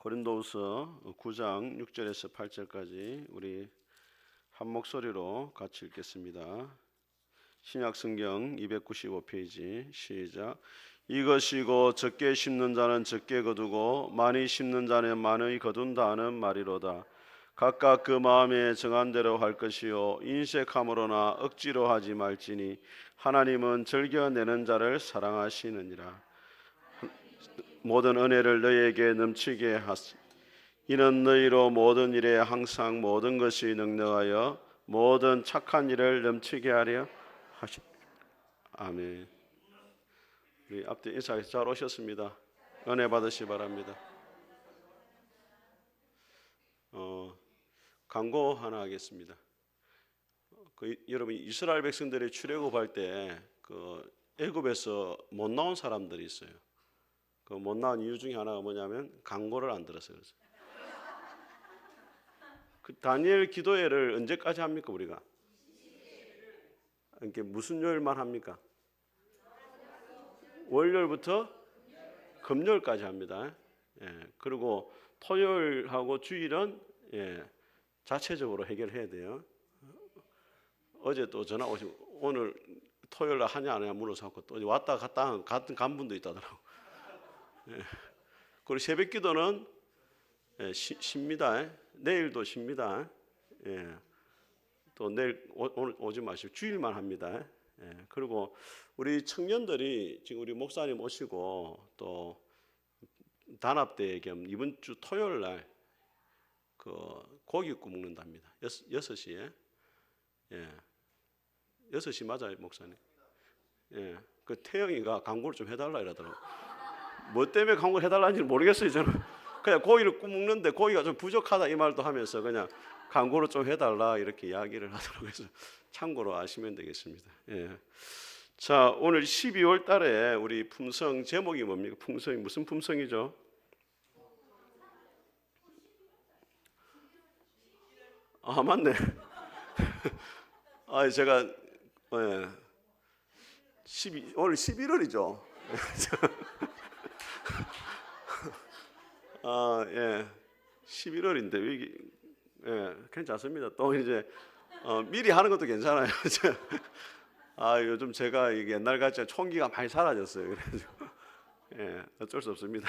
고린도후서 9장 6절에서 8절까지 우리 한 목소리로 같이 읽겠습니다. 신약성경 295페이지 시작. 이것이고 적게 심는 자는 적게 거두고 많이 심는 자는 많이 거둔다 하는 말이로다. 각각 그 마음에 정한 대로 할 것이요 인색함으로나 억지로 하지 말지니 하나님은 즐겨내는 자를 사랑하시느니라. 모든 은혜를 너희에게 넘치게 하시. 이는 너희로 모든 일에 항상 모든 것이 능력하여 모든 착한 일을 넘치게 하려 하시. 아멘. 우리 앞뒤 인사해 잘 오셨습니다. 은혜 받으시 바랍니다. 광고 하나 하겠습니다. 여러분 이스라엘 백성들이 출애굽할 때 애굽에서 못 나온 사람들이 있어요. 그 못 나온 이유 중에 하나가 뭐냐면 강고를 안 들었어요. 그래서. 그 다니엘 기도회를 언제까지 합니까 우리가? 이게 무슨 요일만 합니까? 월요일부터 금요일까지 합니다. 예, 그리고 토요일하고 주일은 자체적으로 해결해야 돼요. 어제 또 전화 오시고 오늘 토요일 날 하냐 안 하냐 물어서 또 왔다 갔다 간 분도 있다더라고. 예. 그리고 새벽 기도는 쉽니다. 내일도 쉽니다. 예. 또 내일 오늘 오지 마시고 주일만 합니다. 예. 그리고 우리 청년들이 지금 우리 목사님 오시고 또 단합대 겸 이번 주 토요일 날 고기 굽 먹는답니다. 6시에. 예. 6시 맞아요, 목사님? 예. 그 태영이가 광고를 좀 해달라 이러더라고. 뭐 때문에 광고를 해달라는지 모르겠어요, 저는. 그냥 고기를 굽 먹는데 고기가 좀 부족하다 이 말도 하면서 그냥 광고를 좀 해달라 이렇게 이야기를 하더라고요. 그래서 참고로 아시면 되겠습니다. 예. 자, 오늘 12월 달에 우리 품성 제목이 뭡니까? 품성이 무슨 품성이죠? 아, 맞네. 아, 제가 오늘 11월이죠. 아, 예. 11월인데 괜찮습니다. 또 이제 미리 하는 것도 괜찮아요. 아, 요즘 제가 이게 옛날 같이 총기가 많이 사라졌어요. 그래가지고 어쩔 수 없습니다.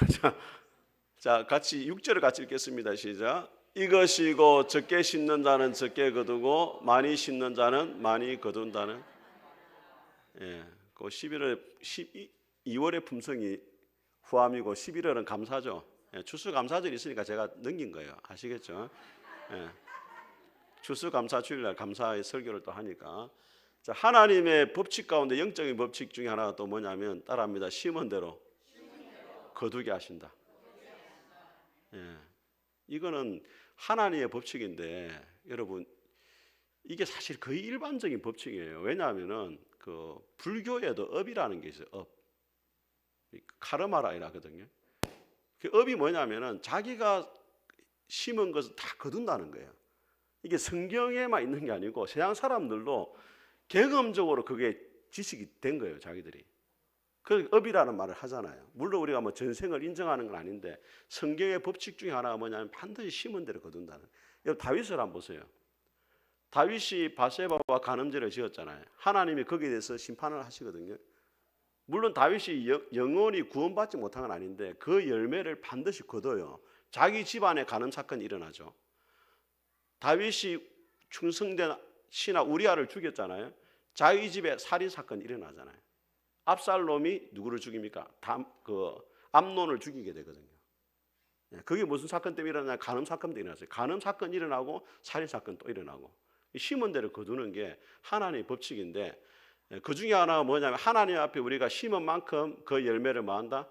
자, 같이 6절을 같이 읽겠습니다. 시작. 이것이고 적게 심는 자는 적게 거두고 많이 심는 자는 많이 거둔다는. 그 12월의 품성이 후함이고 11월은 감사죠. 추수감사절이 있으니까 제가 넘긴 거예요. 아시겠죠? 추수감사 주일날 감사의 설교를 또 하니까. 자, 하나님의 법칙 가운데 영적인 법칙 중에 하나가 또 뭐냐면 따라합니다. 심은 대로 거두게 하신다. 이거는 하나님의 법칙인데 여러분 이게 사실 거의 일반적인 법칙이에요. 왜냐하면은 불교에도 업이라는 게 있어요. 업. 카르마라 하거든요. 그 업이 뭐냐면은 자기가 심은 것을 다 거둔다는 거예요. 이게 성경에만 있는 게 아니고 세상 사람들도 경험적으로 그게 지식이 된 거예요, 자기들이. 그 업이라는 말을 하잖아요. 물론 우리가 뭐 전생을 인정하는 건 아닌데 성경의 법칙 중에 하나가 뭐냐면 반드시 심은 대로 거둔다는. 여러분 다윗을 한번 보세요. 다윗이 바세바와 간음죄를 지었잖아요. 하나님이 거기에 대해서 심판을 하시거든요. 물론 다윗이 영원히 구원받지 못한 건 아닌데 그 열매를 반드시 거둬요. 자기 집안에 간음 사건이 일어나죠. 다윗이 충성된 신하 우리아를 죽였잖아요. 자기 집에 살인 사건이 일어나잖아요. 압살롬이 누구를 죽입니까? 암논을 죽이게 되거든요. 그게 무슨 사건 때문에 일어나냐? 간음 사건 때문에 일어났어요. 간음 사건 일어나고 살인 사건 또 일어나고. 심은 대로 거두는 게 하나님의 법칙인데 그 중에 하나가 뭐냐면 하나님 앞에 우리가 심은 만큼 그 열매를 뭐한다?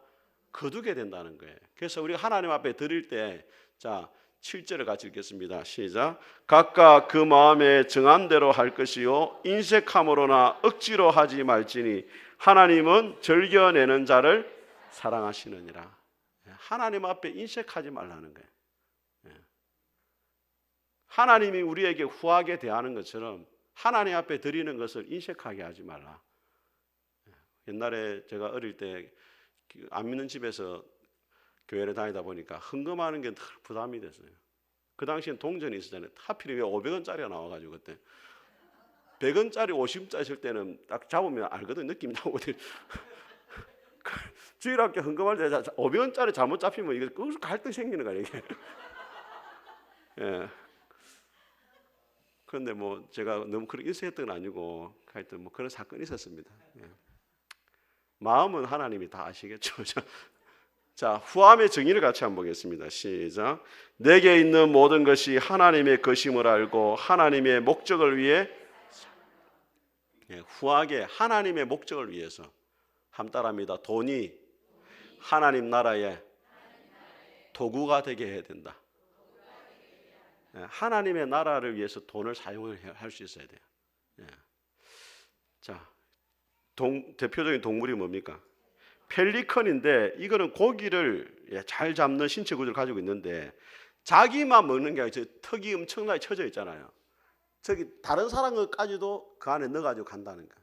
거두게 된다는 거예요. 그래서 우리가 하나님 앞에 드릴 때 자 7절을 같이 읽겠습니다. 시작. 각각 그 마음에 정한 대로 할 것이요 인색함으로나 억지로 하지 말지니 하나님은 즐겨내는 자를 사랑하시느니라. 하나님 앞에 인색하지 말라는 거예요. 하나님이 우리에게 후하게 대하는 것처럼 하나님 앞에 드리는 것을 인색하게 하지 말라. 옛날에 제가 어릴 때 안 믿는 집에서 교회를 다니다 보니까 헌금하는 게 늘 부담이 됐어요. 그 당시엔 동전이 있었잖아요. 하필 왜 500원짜리가 나와가지고 그때 100원짜리 50원짜리 있을 때는 딱 잡으면 알거든. 느낌이 나거든. 주일학교 헌금할 때 500원짜리 잘못 잡히면 이게 갈등 생기는 거야 이게. 예. 그런데 뭐 제가 너무 그렇게 인수했던 건 아니고 하여튼 뭐 그런 사건이 있었습니다. 예. 마음은 하나님이 다 아시겠죠. 자, 후함의 정의를 같이 한번 보겠습니다. 시작. 내게 있는 모든 것이 하나님의 것임을 알고 하나님의 목적을 위해, 예, 후하게 하나님의 목적을 위해서, 함따라합니다. 돈이 하나님 나라의 도구가 되게 해야 된다. 예, 하나님의 나라를 위해서 돈을 사용을 할 수 있어야 돼요. 예. 자, 대표적인 동물이 뭡니까? 펠리컨인데 이거는 고기를 잘 잡는 신체 구조를 가지고 있는데 자기만 먹는 게 아니라 턱이 엄청나게 쳐져 있잖아요. 저기 다른 사람 것까지도 그 안에 넣어가지고 간다는 거예요.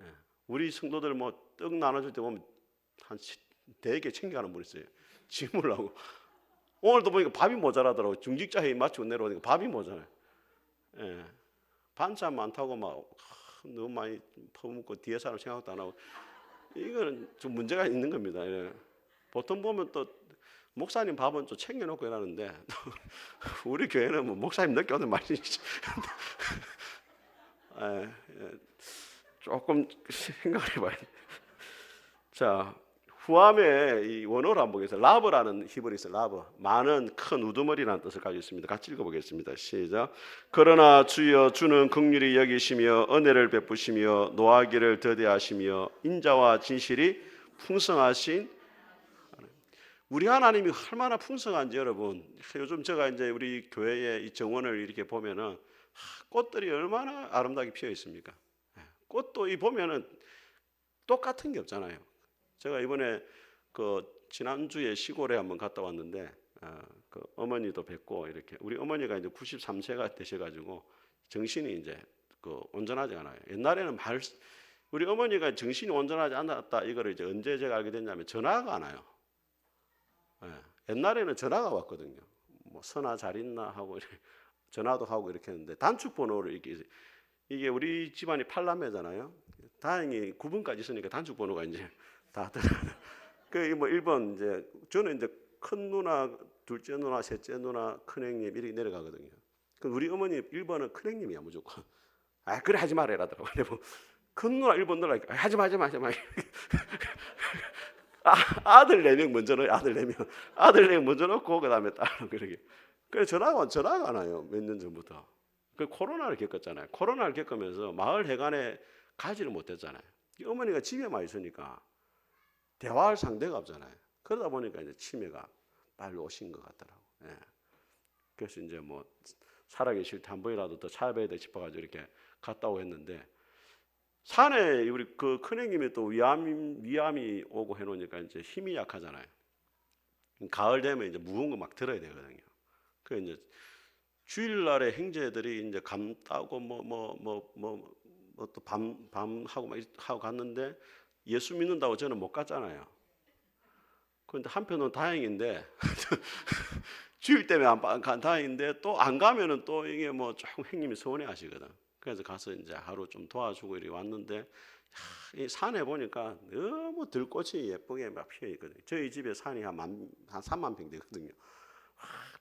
예. 우리 성도들 뭐 떡 나눠줄 때 보면 한 4개 챙겨가는 분 있어요. 지물라고. 오늘도 보니까 밥이 모자라더라고. 중직자 회의 마치고 내려오니까 밥이 모자라요. 예. 반찬 많다고 막 너무 많이 퍼먹고 뒤에 사람 생각도 안 하고 이거는 좀 문제가 있는 겁니다. 예. 보통 보면 또 목사님 밥은 좀 챙겨놓고 이러는데 우리 교회는 뭐 목사님 늦게 오는 말이지. 예, 예. 조금 생각을 해봐야 돼. 자, 후함의 이 원어를 한번 보겠습니다. 라브라는 히브리서 라브, 많은 큰 우두머리라는 뜻을 가지고 있습니다. 같이 읽어보겠습니다. 시작. 그러나 주여 주는 긍휼히 여기시며 은혜를 베푸시며 노하기를 더디하시며 인자와 진실이 풍성하신, 우리 하나님이 얼마나 풍성한지 여러분, 요즘 제가 이제 우리 교회의 이 정원을 이렇게 보면은 꽃들이 얼마나 아름답게 피어 있습니까? 꽃도 이 보면은 똑같은 게 없잖아요. 제가 이번에 그 지난주에 시골에 한번 갔다 왔는데 그 어머니도 뵙고 이렇게, 우리 어머니가 이제 93세가 되셔가지고 정신이 이제 그 온전하지 않아요. 옛날에는 우리 어머니가 정신이 온전하지 않았다 이거를 이제 언제 제가 알게 됐냐면 전화가 안 와요. 예. 옛날에는 전화가 왔거든요. 뭐 선아 잘 있나 하고 전화도 하고 이렇게 했는데 단축 번호를 이게 우리 집안이 8남매잖아요. 다행히 9번까지 있으니까 단축 번호가 이제 다 그뭐 1번 이제 저는 이제 큰 누나, 둘째 누나, 셋째 누나, 큰형님 이렇게 내려가거든요. 그 우리 어머니 1번은 큰형님이야 무조건. 아 그래 하지 말아라 하더라고. 근데 뭐 큰 누나 1번 넣으라니까 하지 마. 아들 4명 먼저 넣어요. 아들 4명. 아들 4명 먼저 넣고 그다음에 딸 그러게. 그래서 전화가 안 와요. 몇 년 전부터. 그 코로나를 겪었잖아요. 코로나를 겪으면서 마을 회관에 가지를 못했잖아요. 어머니가 집에만 있으니까 대화할 상대가 없잖아요. 그러다 보니까 이제 치매가 빨리 오신 것 같더라고. 예. 그래서 이제 뭐 살아계실 때 한 번이라도 더 찾아뵈야 돼 싶어가지고 이렇게 갔다 오고 했는데, 산에 우리 그 큰형님이 또 위암이 오고 해놓으니까 이제 힘이 약하잖아요. 가을 되면 이제 무거운 거 막 들어야 되거든요. 그 이제 주일날에 형제들이 이제 감 따고 또 밤 하고 막 하고 갔는데 예수 믿는다고 저는 못 갔잖아요. 그런데 한편으로는 다행인데 주일 때문에 안 간 다행인데 또 안 가면은 또 이게 뭐 조금 형님이 서운해하시거든. 그래서 가서 이제 하루 좀 도와주고 이렇게 왔는데 이 산에 보니까 너무 들꽃이 예쁘게 막 피어 있거든요. 저희 집에 산이 한 3만 평 되거든요.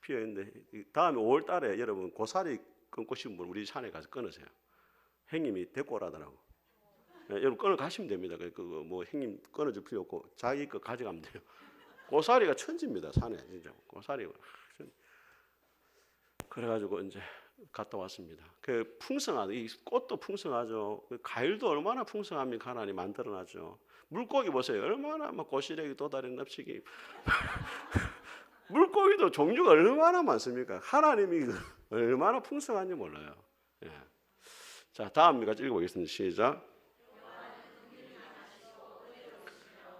피어 있는데 다음에 5월 달에 여러분 고사리 끊고 싶은 분 우리 산에 가서 끊으세요. 형님이 데리고 오라더라고. 네, 여러분 끊어 가시면 됩니다. 그거 뭐 형님 끊어줄 필요 없고 자기 거 가져가면 돼요. 고사리가 천지입니다. 산에 진짜 고사리가. 그래가지고 이제 갔다 왔습니다. 그 풍성하다. 이 꽃도 풍성하죠. 과일도 얼마나 풍성합니까? 하나님 만들어놨죠. 물고기 보세요. 얼마나 막 고시래기, 도다리, 납치기. 물고기도 종류가 얼마나 많습니까? 하나님이 얼마나 풍성한지 몰라요. 예. 자, 다음 같이 읽어보겠습니다. 시작.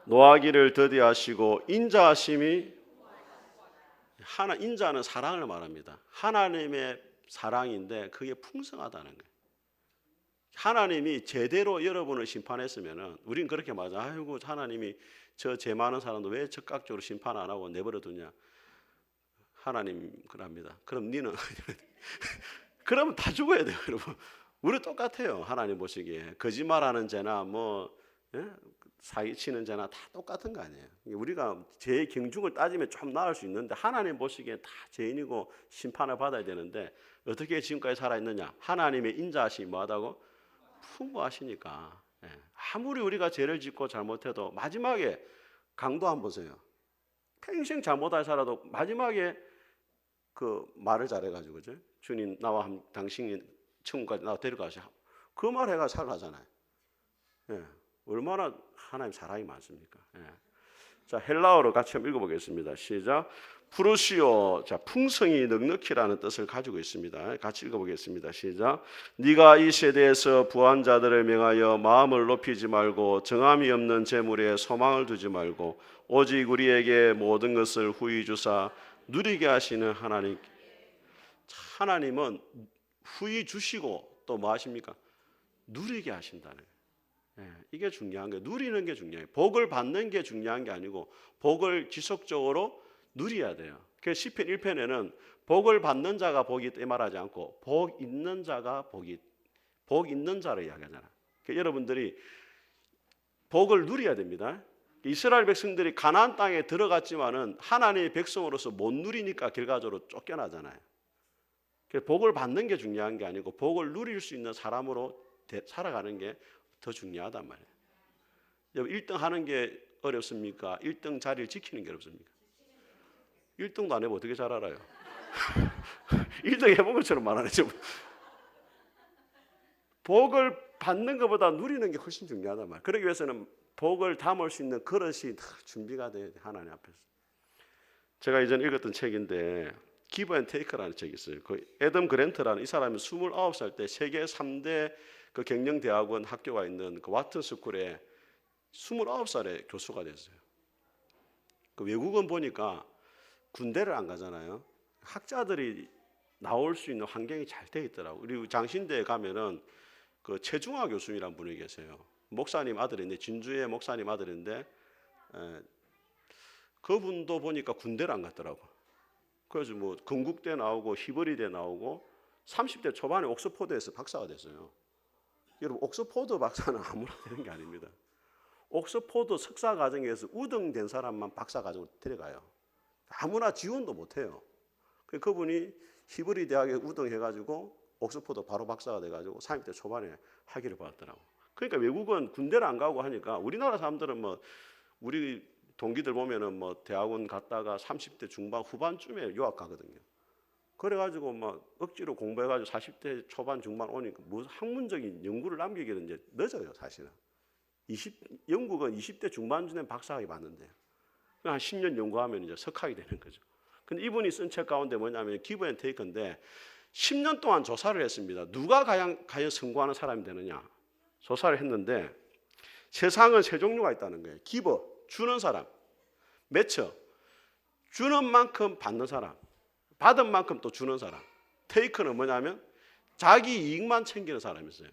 노하기를 더디하시고 인자하심이, 인자는 사랑을 말합니다. 하나님의 사랑인데 그게 풍성하다는 거예요. 하나님이 제대로 여러분을 심판했으면은 우린 그렇게 맞아. 아이고 하나님이 저 죄 많은 사람도 왜 즉각적으로 심판 안 하고 내버려 두냐? 하나님 그럽니다. 그럼 니는 그러면 다 죽어야 돼요, 여러분. 우리 똑같아요. 하나님 보시기에 거짓말하는 죄나 뭐 사기치는 죄나 다 똑같은 거 아니에요. 우리가 죄의 경중을 따지면 좀 나을 수 있는데 하나님 보시기에 다 죄인이고 심판을 받아야 되는데 어떻게 지금까지 살아있느냐? 하나님의 인자하심이 뭐하다고? 풍부하시니까. 아무리 우리가 죄를 짓고 잘못해도 마지막에 강도 한번 보세요. 평생 잘못할 살아도 마지막에 그 말을 잘해가지고 그죠? 주님 나와 당신이 천국까지 나와 데려가셔. 그 말 해가 살아나잖아요. 얼마나 하나님 사랑이 많습니까? 자, 헬라어로 같이 한번 읽어보겠습니다. 시작. 프루시오, 자, 풍성이 넉넉히라는 뜻을 가지고 있습니다. 같이 읽어보겠습니다. 시작. 네가 이 세대에서 부한 자들을 명하여 마음을 높이지 말고 정함이 없는 재물에 소망을 두지 말고 오직 우리에게 모든 것을 후히 주사 누리게 하시는 하나님. 하나님은 후히 주시고 또 뭐 하십니까? 누리게 하신다는 거예요. 이게 중요한 거예요. 누리는 게 중요해요. 복을 받는 게 중요한 게 아니고 복을 지속적으로 누려야 돼요. 그래서 시편 1편에는 복을 받는 자가 복이 있다 말하지 않고 복 있는 자가 복 있는 자를 이야기하잖아요. 그러니까 여러분들이 복을 누려야 됩니다. 이스라엘 백성들이 가나안 땅에 들어갔지만은 하나님의 백성으로서 못 누리니까 결과적으로 쫓겨나잖아요. 그래서 복을 받는 게 중요한 게 아니고 복을 누릴 수 있는 사람으로 살아가는 게 더 중요하단 말이에요. 여러분 1등 하는 게 어렵습니까? 1등 자리를 지키는 게 어렵습니까? 1등도 안 해보면 어떻게 잘 알아요? 1등 해본 것처럼 말하네. 복을 받는 것보다 누리는 게 훨씬 중요하단 말이에요. 그러기 위해서는 복을 담을 수 있는 그릇이 준비가 돼야 돼, 하나님 앞에서. 제가 이전에 읽었던 책인데 Give and Take라는 책이 있어요. 그 애덤 그랜트라는 이 사람이 29살 때 세계 3대 그 경영대학원 학교가 있는 그 와튼 스쿨에 29살에 교수가 됐어요. 그 외국은 보니까 군대를 안 가잖아요. 학자들이 나올 수 있는 환경이 잘 돼 있더라고요. 그리고 장신대에 가면은 그 최중화 교수님이란 분이 계세요. 목사님 아들인데 진주의 목사님 아들인데 그분도 보니까 군대를 안 갔더라고. 그래서 뭐 건국대 나오고 히브리대 나오고 30대 초반에 옥스포드에서 박사가 됐어요. 여러분 옥스포드 박사는 아무나 되는 게 아닙니다. 옥스포드 석사 과정에서 우등된 사람만 박사 과정으로 데려가요. 아무나 지원도 못해요. 그분이 히브리 대학에 우등해가지고 옥스포드 바로 박사가 돼가지고 30대 초반에 학위를 받았더라고. 그러니까 외국은 군대를 안 가고 하니까 우리나라 사람들은 뭐 우리 동기들 보면은 뭐 대학원 갔다가 30대 중반 후반쯤에 유학 가거든요. 그래가지고 막 억지로 공부해가지고 40대 초반 중반 오니까 무슨 학문적인 연구를 남기기는 이제 늦어요, 사실은. 영국은 20대 중반쯤에 박사학위 받는데요. 한 10년 연구하면 이제 석학이 되는 거죠. 근데 이분이 쓴 책 가운데 뭐냐면 기브 앤 테이크인데 10년 동안 조사를 했습니다. 누가 과연 성공하는 사람이 되느냐 조사를 했는데 세상은 세 종류가 있다는 거예요. 기버, 주는 사람, 매처, 주는 만큼 받는 사람, 받은 만큼 또 주는 사람. 테이크는 뭐냐면 자기 이익만 챙기는 사람이 있어요.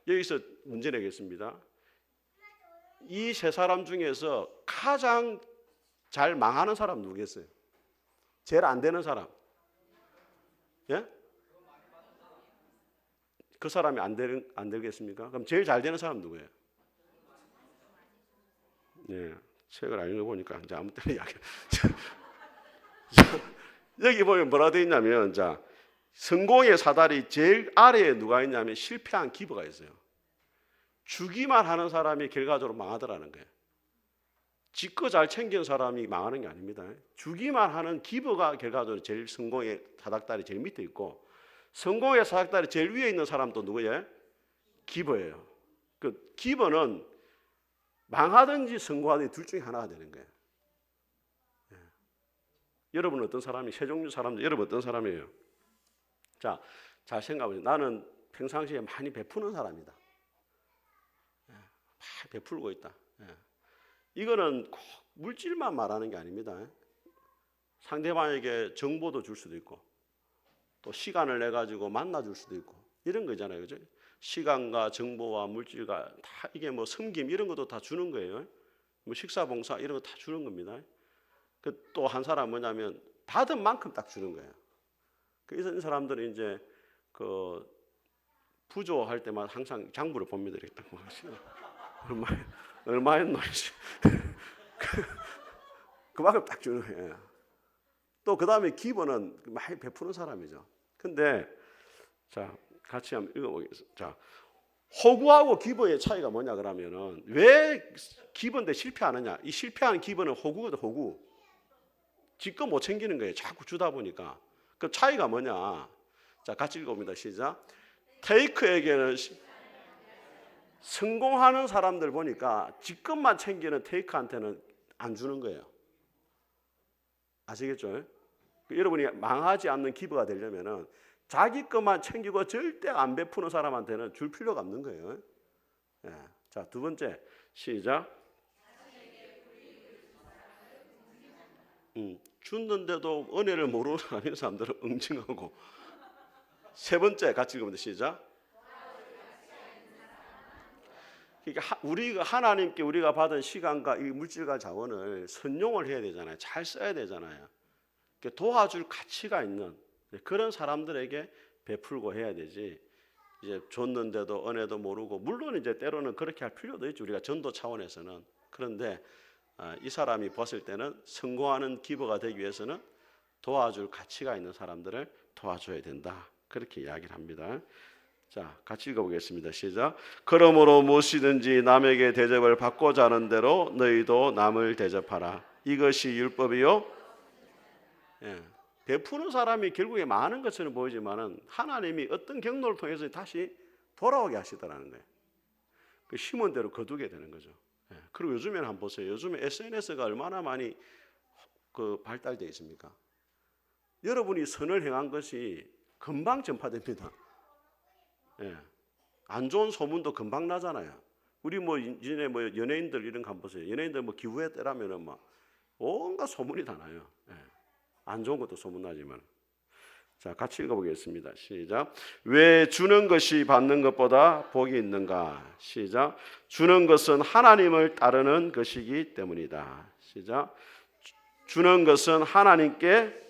여기서 문제 내겠습니다. 이 세 사람 중에서 가장 잘 망하는 사람 누구겠어요? 제일 안 되는 사람. 예? 그 사람이 안 되겠습니까? 그럼 제일 잘 되는 사람 누구예요? 예. 책을 안 읽어보니까 이제 아무 때나 이야기. 여기 보면 뭐라 되어 있냐면, 자, 성공의 사다리 제일 아래에 누가 있냐면 실패한 기버가 있어요. 주기만 하는 사람이 결과적으로 망하더라는 거예요. 지껏 잘 챙기는 사람이 망하는 게 아닙니다. 주기만 하는 기버가 결과적으로 제일 성공의 사닥다리 제일 밑에 있고, 성공의 사닥다리 제일 위에 있는 사람도 누구예요? 기버예요. 그 기버는 망하든지 성공하든지 둘 중에 하나가 되는 거예요. 예. 여러분은 어떤 사람이, 세 종류 사람들, 여러분 어떤 사람이에요? 자, 잘 생각해보세요. 나는 평상시에 많이 베푸는 사람이다. 예. 많이 베풀고 있다. 예. 이거는 꼭 물질만 말하는 게 아닙니다. 상대방에게 정보도 줄 수도 있고, 또 시간을 내 가지고 만나줄 수도 있고, 이런 거잖아요, 그죠? 시간과 정보와 물질과 다 이게 뭐 섬김 이런 것도 다 주는 거예요. 뭐 식사 봉사 이런 거 다 주는 겁니다. 그 또 한 사람 뭐냐면 받은 만큼 딱 주는 거예요. 그 이런 사람들은 이제 그 부조할 때마다 항상 장부를 봅니다. 이렇게 딱 얼마였노? 그만큼 딱 주는 거예요. 또 그 다음에 기본은 많이 베푸는 사람이죠. 근데 자 같이 한번 읽어보겠습니다. 자, 호구하고 기본의 차이가 뭐냐 그러면은 왜 기본대 실패하느냐? 이 실패하는 기본은 호구거든. 호구. 지껏 못 챙기는 거예요. 자꾸 주다 보니까. 그 차이가 뭐냐? 자, 같이 읽어봅니다. 시작. 테이크에게는 성공하는 사람들 보니까 지껏만 챙기는 테이크한테는 안 주는 거예요. 아시겠죠? 여러분이 망하지 않는 기부가 되려면은 자기 것만 챙기고 절대 안 베푸는 사람한테는 줄 필요가 없는 거예요. 예. 자, 두 번째 시작. 줬는데도 은혜를 모르는 사람들은 응징하고. 세 번째 같이 읽으면 시작. 그러니까 우리가 하나님께 우리가 받은 시간과 이 물질과 자원을 선용을 해야 되잖아요. 잘 써야 되잖아요. 도와줄 가치가 있는 그런 사람들에게 베풀고 해야 되지. 이제 줬는데도 은혜도 모르고, 물론 이제 때로는 그렇게 할 필요도 있죠. 우리가 전도 차원에서는. 그런데 이 사람이 봤을 때는 성공하는 기부가 되기 위해서는 도와줄 가치가 있는 사람들을 도와줘야 된다. 그렇게 이야기를 합니다. 자, 같이 읽어보겠습니다. 시작. 그러므로 무엇이든지 남에게 대접을 받고자 하는 대로 너희도 남을 대접하라. 이것이 율법이요. 예. 베푸는 사람이 결국에 많은 것처럼 보이지만은 하나님이 어떤 경로를 통해서 다시 돌아오게 하시더라는 거예요. 그 심은 대로 거두게 되는 거죠. 예. 그리고 요즘에는 한번 보세요. 요즘에 SNS가 얼마나 많이 그 발달되어 있습니까? 여러분이 선을 행한 것이 금방 전파됩니다. 예. 안 좋은 소문도 금방 나잖아요. 우리 뭐 이전에 뭐 연예인들 이런 거 한번 보세요. 연예인들 뭐 기부회 때라면은 막 온갖 소문이 다 나요. 예. 안 좋은 것도 소문나지만. 자, 같이 읽어보겠습니다. 시작. 왜 주는 것이 받는 것보다 복이 있는가? 시작. 주는 것은 하나님을 따르는 것이기 때문이다. 시작. 주는 것은 하나님께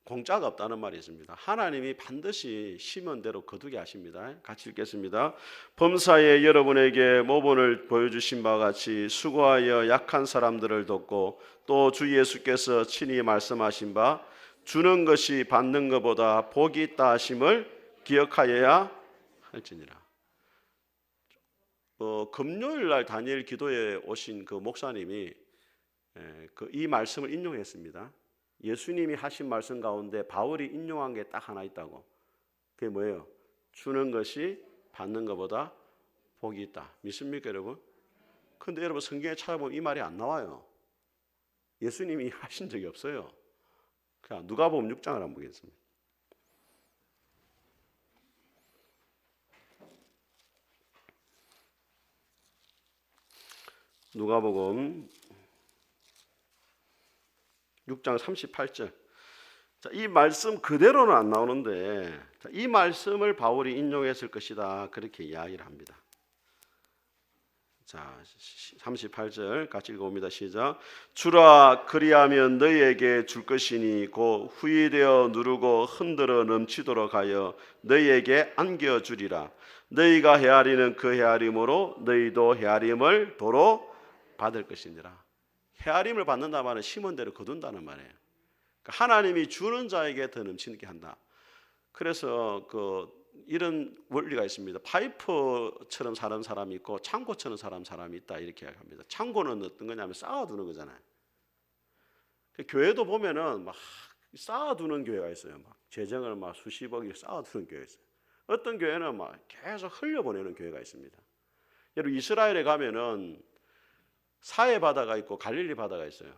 공짜가 없다는 말이 있습니다. 하나님이 반드시 심은 대로 거두게 하십니다. 같이 읽겠습니다. 범사에 여러분에게 모본을 보여주신 바와 같이 수고하여 약한 사람들을 돕고 또 주 예수께서 친히 말씀하신 바 주는 것이 받는 것보다 복이 있다 하심을 기억하여야 할지니라. 금요일 날 다니엘 기도에 오신 그 목사님이 이 말씀을 인용했습니다. 예수님이 하신 말씀 가운데 바울이 인용한 게 딱 하나 있다고. 그게 뭐예요? 주는 것이 받는 것보다 복이 있다. 믿습니까, 여러분? 그런데 여러분 성경에 찾아보면 이 말이 안 나와요. 예수님이 하신 적이 없어요. 그냥 누가복음 6장을 한번 보겠습니다. 누가복음 6장 38절. 자, 이 말씀 그대로는 안 나오는데 이 말씀을 바울이 인용했을 것이다. 그렇게 이야기를 합니다. 자, 38절 같이 읽어봅니다. 시작. 주라 그리하면 너희에게 줄 것이니 곧 후이되어 누르고 흔들어 넘치도록 하여 너희에게 안겨주리라. 너희가 헤아리는 그 헤아림으로 너희도 헤아림을 도로 받을 것이니라. 헤아림을 받는다 말은 심은 대로 거둔다는 말이에요. 그러니까 하나님이 주는 자에게 더 넘치게 한다. 그래서 이런 원리가 있습니다. 파이프처럼 사는 사람이 있고 창고처럼 사는 사람이 있다 이렇게 이야기합니다. 창고는 어떤 거냐면 쌓아두는 거잖아요. 교회도 보면은 막 쌓아두는 교회가 있어요. 막 재정을 막 수십억이 쌓아두는 교회가 있어요. 어떤 교회는 막 계속 흘려보내는 교회가 있습니다. 여러분 이스라엘에 가면은 사해 바다가 있고 갈릴리 바다가 있어요.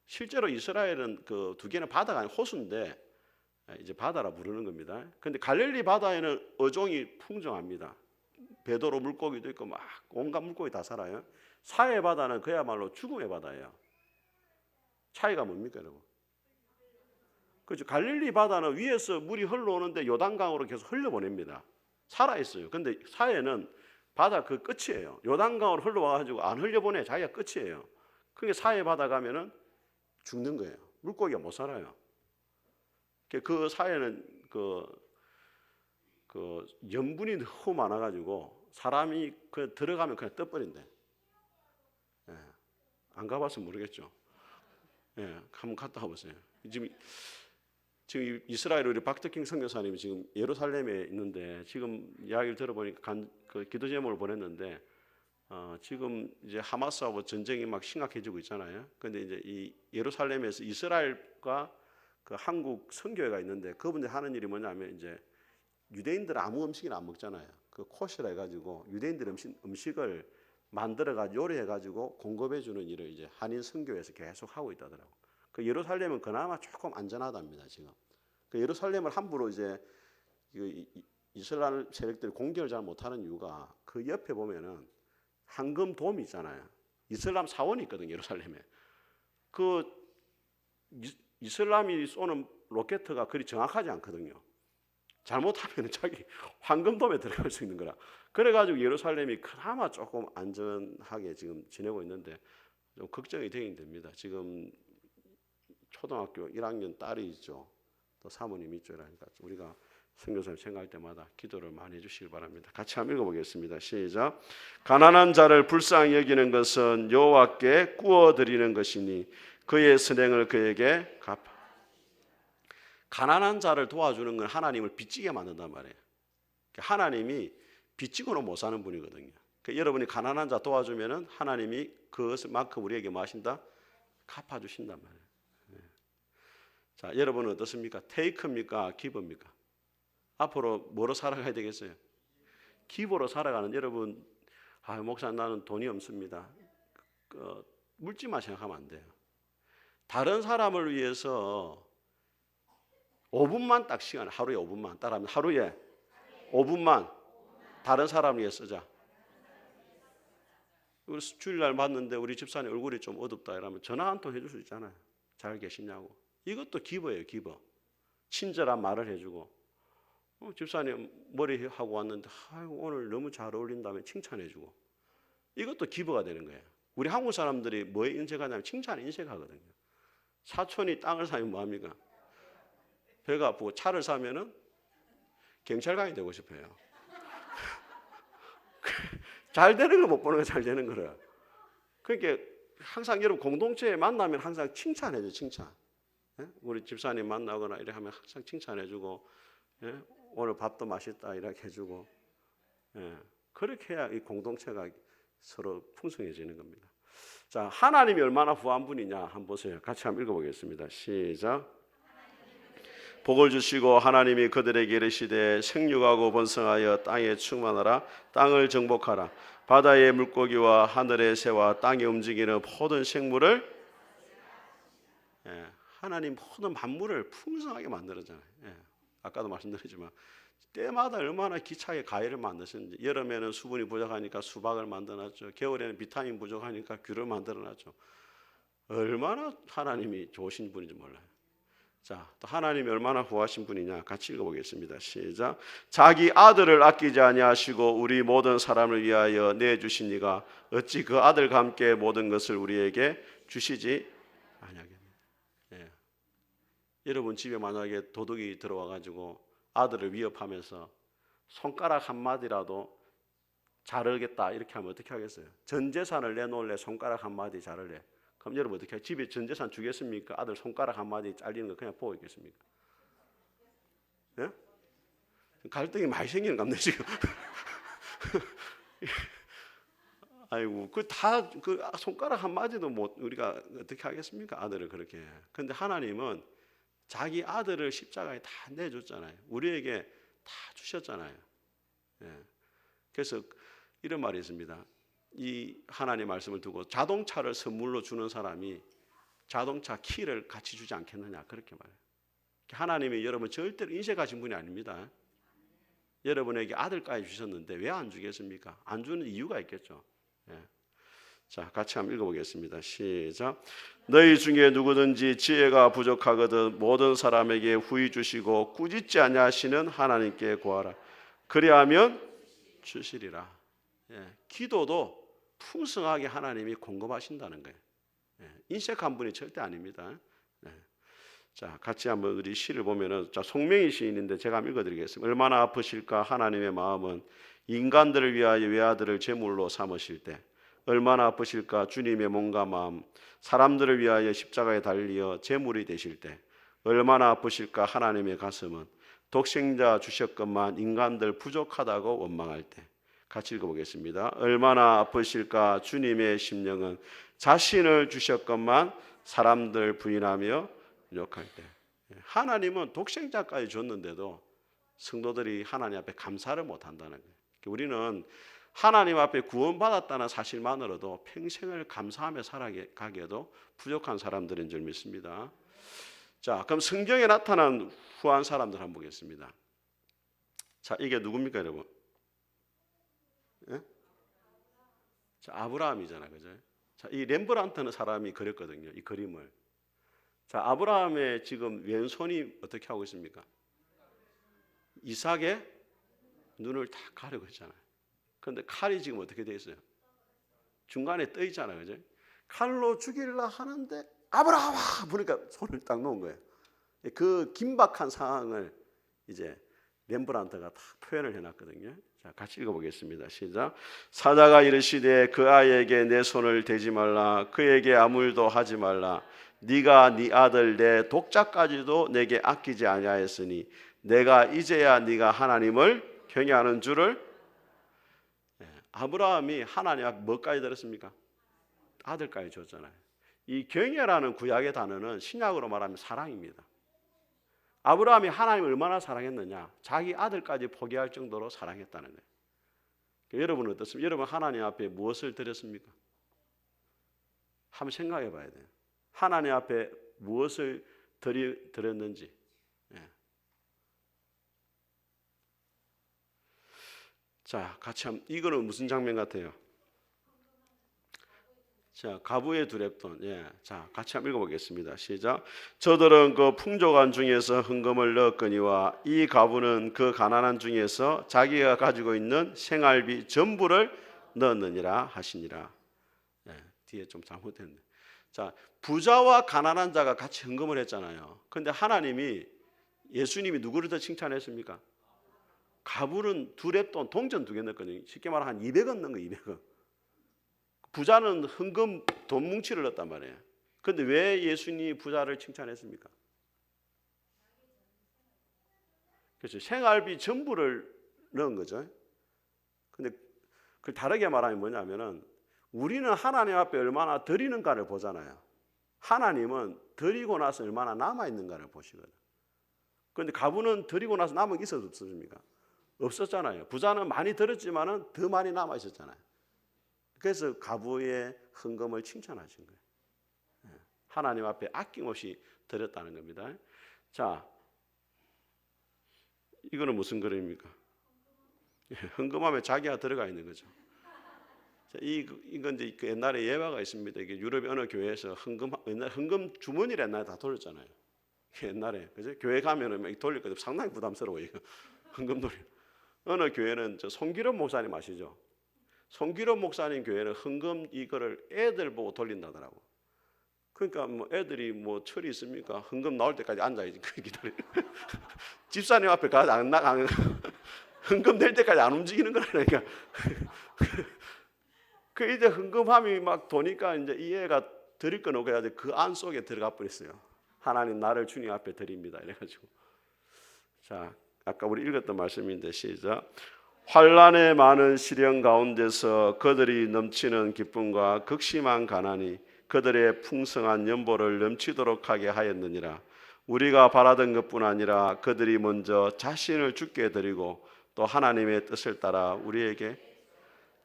실제로 이스라엘은 그 두 개는 바다가 아닌 호수인데 이제 바다라 부르는 겁니다. 그런데 갈릴리 바다에는 어종이 풍성합니다. 배도로 물고기도 있고 막 온갖 물고기 다 살아요. 사해 바다는 그야말로 죽음의 바다예요. 차이가 뭡니까, 여러분? 그렇죠. 갈릴리 바다는 위에서 물이 흘러오는데 요단강으로 계속 흘려보냅니다. 살아 있어요. 그런데 사해는 바다 그 끝이에요. 요단강으로 흘러와가지고 안 흘려보내 자기가 끝이에요. 그게 사해 바다 가면은 죽는 거예요. 물고기가 못 살아요. 그 사해는 그 염분이 너무 많아가지고 사람이 그 들어가면 그냥 떠버린대. 예. 안 가봐서 모르겠죠. 예, 한번 갔다 와보세요. 지금 이스라엘 우리 박덕킹 선교사님이 지금 예루살렘에 있는데 지금 이야기를 들어보니까 그 기도 제목을 보냈는데 지금 이제 하마스하고 전쟁이 막 심각해지고 있잖아요. 그런데 이제 이 예루살렘에서 이스라엘과 그 한국 선교회가 있는데 그분들 하는 일이 뭐냐면 이제 유대인들 아무 음식이나 안 먹잖아요. 그 코시라 해가지고 유대인들 음식을 만들어가지고 요리해가지고 공급해주는 일을 이제 한인 선교회에서 계속 하고 있다더라고. 그 예루살렘은 그나마 조금 안전하답니다 지금. 그 예루살렘을 함부로 이제 이슬람 세력들이 공격을 잘 못하는 이유가 그 옆에 보면은 황금 돔이 있잖아요. 이슬람 사원이 있거든 예루살렘에. 그 이슬람이 쏘는 로켓가 그리 정확하지 않거든요. 잘못하면 자기 황금돔에 들어갈 수 있는 거라. 그래가지고 예루살렘이 그나마 조금 안전하게 지금 지내고 있는데 좀 걱정이 되긴 됩니다. 지금 초등학교 1학년 딸이 있죠. 또 사모님이 있죠. 그러니까 우리가 선교사님 생각할 때마다 기도를 많이 해주시길 바랍니다. 같이 한번 읽어보겠습니다. 시작. 가난한 자를 불쌍히 여기는 것은 여호와께 구워드리는 것이니 그의 선행을 그에게 갚아. 가난한 자를 도와주는 건 하나님을 빚지게 만든단 말이에요. 하나님이 빚지고는 못 사는 분이거든요. 그러니까 여러분이 가난한 자 도와주면은 하나님이 그것만큼 우리에게 뭐 하신다? 갚아주신단 말이에요. 네. 자, 여러분은 어떻습니까? 테이크입니까? 기브입니까? 앞으로 뭐로 살아가야 되겠어요? 기브로 살아가는 여러분. 목사 나는 돈이 없습니다. 물질만 생각하면 안 돼요. 다른 사람을 위해서 5분만 딱 시간, 하루에 5분만 따라하면 하루에 5분만 다른 사람을 위해 쓰자. 우리 주일날 봤는데 우리 집사님 얼굴이 좀 어둡다 이러면 전화 한 통 해줄 수 있잖아요. 잘 계시냐고. 이것도 기버예요. 기버. 친절한 말을 해주고 집사님 머리하고 왔는데 오늘 너무 잘 어울린다면 칭찬해주고 이것도 기버가 되는 거예요. 우리 한국 사람들이 뭐에 인색하냐면 칭찬에 인색하거든요. 사촌이 땅을 사면 뭐합니까? 배가 아프고 차를 사면은 경찰관이 되고 싶어요. 잘 되는 거 못 보는 거 잘 되는 거라. 그러니까 항상 여러분 공동체에 만나면 항상 칭찬해줘. 칭찬. 우리 집사님 만나거나 이렇게 하면 항상 칭찬해주고 오늘 밥도 맛있다 이렇게 해주고 그렇게 해야 이 공동체가 서로 풍성해지는 겁니다. 자, 하나님이 얼마나 후한 분이냐 한번 보세요. 같이 한번 읽어보겠습니다. 시작. 복을 주시고 하나님이 그들에게 이르시되 생육하고 번성하여 땅에 충만하라. 땅을 정복하라. 바다의 물고기와 하늘의 새와 땅에 움직이는 모든 생물을 하나님 모든 만물을 풍성하게 만들었잖아요. 아까도 말씀드렸지만 때마다 얼마나 기차에 과일을 만드셨는지. 여름에는 수분이 부족하니까 수박을 만들어놨죠. 겨울에는 비타민 부족하니까 귤을 만들어놨죠. 얼마나 하나님이 좋으신 분인지 몰라요. 자, 또 하나님이 얼마나 후하신 분이냐 같이 읽어보겠습니다. 시작. 자기 아들을 아끼지 아니하시고 우리 모든 사람을 위하여 내주시니가 어찌 그 아들과 함께 모든 것을 우리에게 주시지 아니하겠느냐. 여러분 집에 만약에 도둑이 들어와가지고 아들을 위협하면서 손가락 한마디라도 자르겠다 이렇게 하면 어떻게 하겠어요? 전 재산을 내놓을래? 손가락 한마디 자를래? 그럼 여러분 어떻게 해요? 집에 전 재산 주겠습니까? 아들 손가락 한마디 잘리는 거 그냥 보고 있겠습니까? 예? 갈등이 많이 생기는 겁니다 지금. 아이고 그 다 그 손가락 한마디도 못 우리가 어떻게 하겠습니까? 아들을 그렇게. 근데 하나님은 자기 아들을 십자가에 다 내줬잖아요. 우리에게 다 주셨잖아요. 그래서 이런 말이 있습니다. 이 하나님 말씀을 두고 자동차를 선물로 주는 사람이 자동차 키를 같이 주지 않겠느냐 그렇게 말해요. 하나님이 여러분 절대로 인색하신 분이 아닙니다. 여러분에게 아들까지 주셨는데 왜 안 주겠습니까? 안 주는 이유가 있겠죠. 자, 같이 한번 읽어보겠습니다. 시작. 너희 중에 누구든지 지혜가 부족하거든 모든 사람에게 후히 주시고 꾸짖지 아니하시는 하나님께 구하라. 그리하면 주시리라. 기도도 풍성하게 하나님이 공급하신다는 거예요. 인색한 분이 절대 아닙니다. 자, 같이 한번 우리 시를 보면은, 자, 송명희 시인인데 제가 한번 읽어드리겠습니다. 얼마나 아프실까 하나님의 마음은 인간들을 위하여 외아들을 제물로 삼으실 때, 얼마나 아프실까 주님의 몸과 마음 사람들을 위하여 십자가에 달리어 제물이 되실 때, 얼마나 아프실까 하나님의 가슴은 독생자 주셨건만 인간들 부족하다고 원망할 때. 같이 읽어보겠습니다. 얼마나 아프실까 주님의 심령은 자신을 주셨건만 사람들 부인하며 욕할 때. 하나님은 독생자까지 줬는데도 성도들이 하나님 앞에 감사를 못한다는 거예요. 우리는 하나님 앞에 구원받았다는 사실만으로도 평생을 감사하며 살아가기에도 부족한 사람들인 줄 믿습니다. 자, 그럼 성경에 나타난 후한 사람들 한번 보겠습니다. 자, 이게 누굽니까, 여러분? 자, 아브라함이잖아, 그죠? 자, 이 렘브란트는 사람이 그렸거든요, 이 그림을. 자, 아브라함의 지금 왼손이 어떻게 하고 있습니까? 이삭의 눈을 다 가리고 있잖아요. 그런데 칼이 지금 어떻게 돼 있어요? 중간에 떠 있잖아요, 그죠? 칼로 죽이려 하는데 아브라함아! 보니까 손을 딱 놓은 거예요. 그 긴박한 상황을 이제 렘브란트가 다 표현을 해놨거든요. 자, 같이 읽어보겠습니다. 시작. 사자가 이르시되 그 아이에게 내 손을 대지 말라. 그에게 아무 일도 하지 말라. 네가 네 아들 내 독자까지도 내게 아끼지 아니하였으니 내가 이제야 네가 하나님을 경외하는 줄을. 아브라함이 하나님 앞에 뭐까지 들었습니까? 아들까지 줬잖아요. 이 경외라는 구약의 단어는 신약으로 말하면 사랑입니다. 아브라함이 하나님을 얼마나 사랑했느냐? 자기 아들까지 포기할 정도로 사랑했다는 거예요. 여러분은 어떻습니까? 여러분 하나님 앞에 무엇을 드렸습니까? 한번 생각해 봐야 돼요. 하나님 앞에 무엇을 드렸는지. 자, 같이 한번, 이거는 무슨 장면 같아요? 자, 가부의 두렙돈. 자, 같이 한번 읽어보겠습니다. 시작. 저들은 그 풍족한 중에서 헌금을 넣었거니와 이 가부는 그 가난한 중에서 자기가 가지고 있는 생활비 전부를 넣었느니라 하시니라. 뒤에 좀 잘못했네. 자, 부자와 가난한 자가 같이 헌금을 했잖아요. 그런데 하나님이, 예수님이 누구를 더 칭찬했습니까? 가부는 두렙돈, 동전 2개 넣었거든요. 쉽게 말하면 한 200원 넣은 거, 200원. 부자는 헌금 돈 뭉치를 넣었단 말이에요. 그런데 왜 예수님이 부자를 칭찬했습니까? 그렇죠. 생활비 전부를 넣은 거죠. 근데 그 다르게 말하면 뭐냐면은 우리는 하나님 앞에 얼마나 드리는가를 보잖아요. 하나님은 드리고 나서 얼마나 남아 있는가를 보시거든. 그런데 가부는 드리고 나서 남은 게 있어도 없었습니까? 없었잖아요. 부자는 많이 들었지만은 더 많이 남아 있었잖아요. 그래서 가부의 헌금을 칭찬하신 거예요. 하나님 앞에 아낌없이 드렸다는 겁니다. 자, 이거는 무슨 그림입니까? 헌금하면 자기가 들어가 있는 거죠. 자, 이건 이제 그 옛날에 예화가 있습니다. 이게 유럽의 어느 교회에서 헌금 주머니를 옛날에 다 돌렸잖아요. 옛날에 그죠? 교회 가면은 막 돌릴 거 상당히 부담스러워요. 헌금 돌리. 어느 교회는 저 송기름 목사님 아시죠? 송기름 목사님 교회는 헌금 이거를 애들 보고 돌린다더라고. 그러니까 뭐 애들이 뭐 철이 있습니까? 헌금 나올 때까지 앉아야지 기다려. 집사님 앞에 가서 안 헌금 낼 때까지 안 움직이는 거라니까. 그 이제 헌금함이 막 도니까 이제 이 애가 드릴 거 놓고 해야지 그 안 속에 들어가 버렸어요. 하나님 나를 주님 앞에 드립니다. 이래가지고. 자, 아까 우리 읽었던 말씀인데 시작. 환난의 많은 시련 가운데서 그들이 넘치는 기쁨과 극심한 가난이 그들의 풍성한 연보를 넘치도록 하게 하였느니라. 우리가 바라던 것뿐 아니라 그들이 먼저 자신을 주께 드리고 또 하나님의 뜻을 따라 우리에게.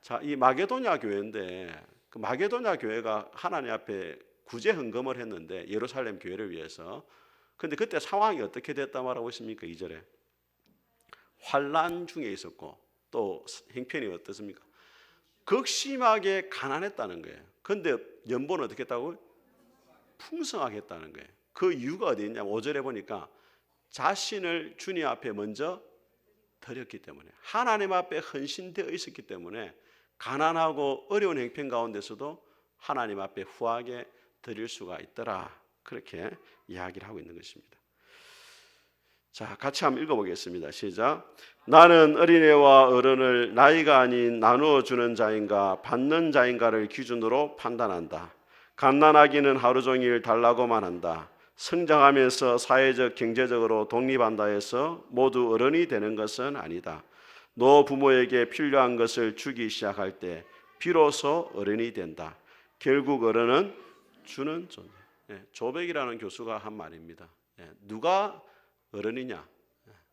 자, 이 마게도냐 교회인데 그 마게도냐 교회가 하나님 앞에 구제 헌금을 했는데 예루살렘 교회를 위해서. 근데 그때 상황이 어떻게 됐다 말하고 있습니까? 2절에 환난 중에 있었고 또 형편이 어떻습니까? 극심하게 가난했다는 거예요. 그런데 연보는 어떻게 했다고? 풍성하게 했다는 거예요. 그 이유가 어디 있냐면 5절에 보니까 자신을 주님 앞에 먼저 드렸기 때문에, 하나님 앞에 헌신되어 있었기 때문에 가난하고 어려운 형편 가운데서도 하나님 앞에 후하게 드릴 수가 있더라. 그렇게 이야기를 하고 있는 것입니다. 자, 같이 한번 읽어보겠습니다. 시작. 나는 어린애와 어른을 나이가 아닌 나누어 주는 자인가 받는 자인가를 기준으로 판단한다. 갓난아기는 하루 종일 달라고만 한다. 성장하면서 사회적 경제적으로 독립한다 해서 모두 어른이 되는 것은 아니다. 노부모에게 필요한 것을 주기 시작할 때 비로소 어른이 된다. 결국 어른은 주는 존재. 조백이라는 교수가 한 말입니다. 누가 어른이냐?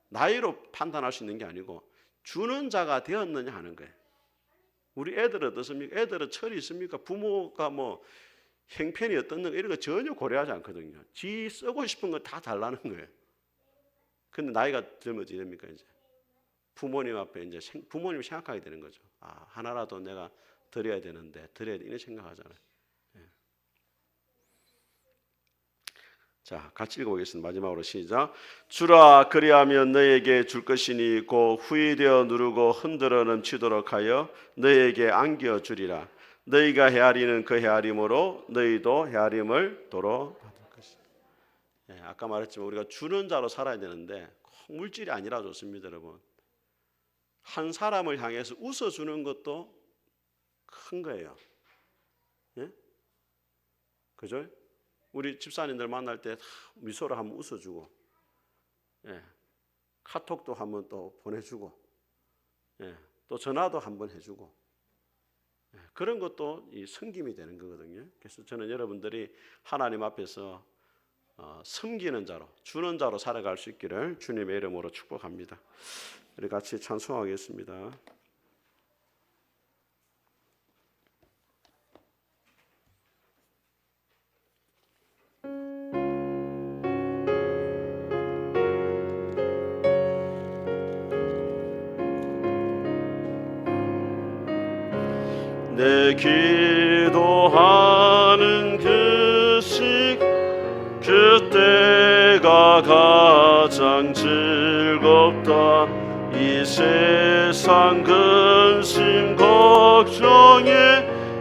나이로 판단할 수 있는 게 아니고 주는 자가 되었느냐 하는 거예요. 우리 애들은 어떻습니까? 애들은 철이 있습니까? 부모가 뭐 형편이 어떻는가 이런 거 전혀 고려하지 않거든요. 지 쓰고 싶은 거 다 달라는 거예요. 근데 나이가 들면 어떻게 됩니까? 이제 부모님 앞에 이제 부모님 생각하게 되는 거죠. 아, 하나라도 내가 드려야 되는데 드려야 돼 이런 생각하잖아요. 자, 같이 읽어보겠습니다. 마지막으로 시작. 주라 그리하면 너에게 줄 것이니 곧 후이되어 누르고 흔들어 넘치도록 하여 너에게 안겨 주리라. 너희가 헤아리는 그 헤아림으로 너희도 헤아림을 도로 받을 것이다. 아까 말했지만 우리가 주는 자로 살아야 되는데 물질이 아니라 좋습니다, 여러분. 한 사람을 향해서 웃어주는 것도 큰 거예요. 예? 그죠? 우리 집사님들 만날 때 미소로 한번 웃어주고, 카톡도 한번 또 보내주고, 또 전화도 한번 해주고, 그런 것도 이 섬김이 되는 거거든요. 그래서 저는 여러분들이 하나님 앞에서 섬기는 자로, 주는 자로 살아갈 수 있기를 주님의 이름으로 축복합니다. 우리 같이 찬송하겠습니다. 내 기도하는 그 시간 그때가 가장 즐겁다. 이 세상 근심 걱정에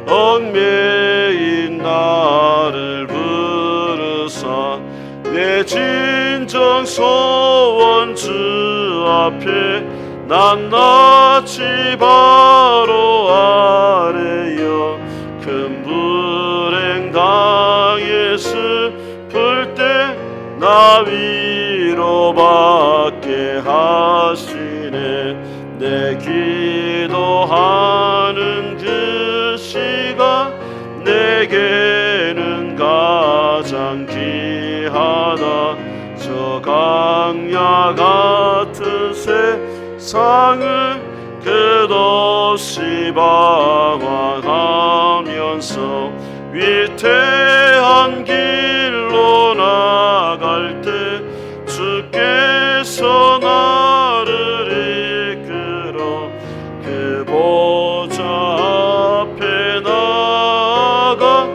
얽매인 나를 부르사 내 진정 소원 주 앞에 낱낱이 바로 아래여 큰 불행 당해 슬플 때 나 위로받게 하시네. 내 기도하는 그 시간 내게는 가장 귀하다. 저 강야 같은 세상을 끝없이 방황하면서 위태한 길로 나갈 때 주께서 나를 이끌어 그 보좌 앞에 나아가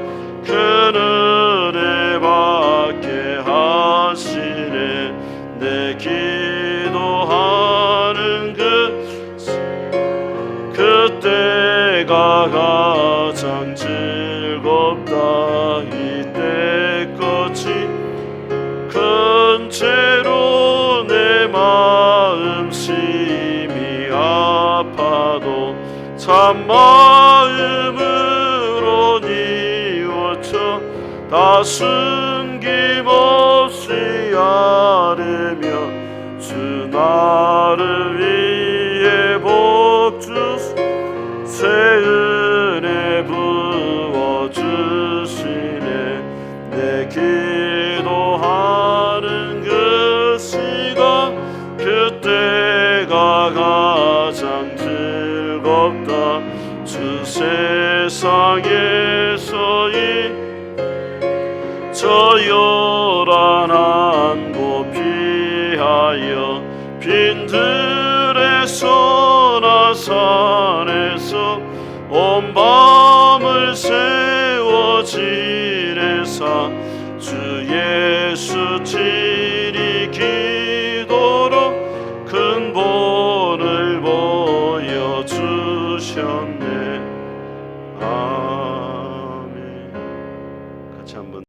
큰 은혜 받게 하시네. 내 기도하는 그때가 가장 즐겁다. 이때 끝이 큰 죄로 내 마음 심히 아파도 참 마음으로 뉘우쳐 다 숨김없이 아뢰며 주 나를 위해 복 주시 새 은혜 부어주시네. 내 기도하는 그 시간 그때가 가장 즐겁다. 주 세상에서의 저 요란한 곳 피하여 빈들에서나 산에서 온 밤을 세워 지내사 주 예수 친히 기도로 큰 본을 보여주셨네. 같이 한번